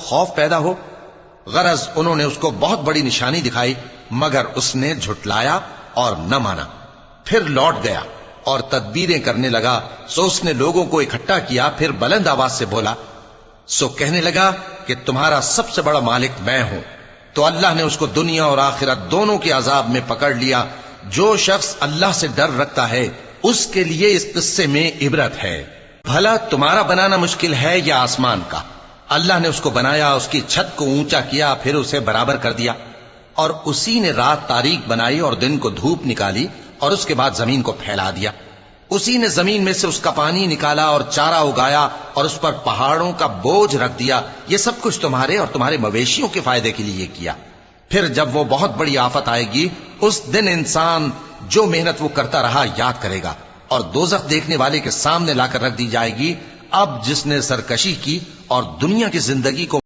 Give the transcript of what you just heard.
खौफ पैदा हो। गरज उन्होंने उसको बहुत बड़ी निशानी दिखाई, मगर उसने झुटलाया और न माना। फिर लौट गया और तदबीरें करने लगा। सो उसने लोगों को इकट्ठा किया, फिर बुलंद आवाज से बोला, सो कहने लगा कि तुम्हारा सबसे बड़ा मालिक मैं हूं। तो अल्लाह ने उसको दुनिया और आखिरत दोनों के अजाब में पकड़ लिया। जो शख्स अल्लाह से डर रखता है उसके लिए इस किस्से में इबरत है। भला तुम्हारा बनाना मुश्किल है या आसमान का? अल्लाह ने उसको बनाया, उसकी छत को ऊंचा किया, फिर उसे बराबर कर दिया। और उसी ने रात तारीक बनाई और दिन को धूप निकाली, और उसके बाद जमीन को फैला दिया। उसी ने जमीन में से उसका पानी निकाला और चारा उगाया और उस पर पहाड़ों का बोझ रख दिया। ये सब कुछ तुम्हारे और तुम्हारे मवेशियों के फायदे के लिए किया। फिर जब वो बहुत बड़ी आफत आएगी, उस दिन इंसान जो मेहनत वो करता रहा याद करेगा, और दोजख देखने वाले के सामने लाकर रख दी जाएगी। अब जिसने सरकशी की और दुनिया की जिंदगी को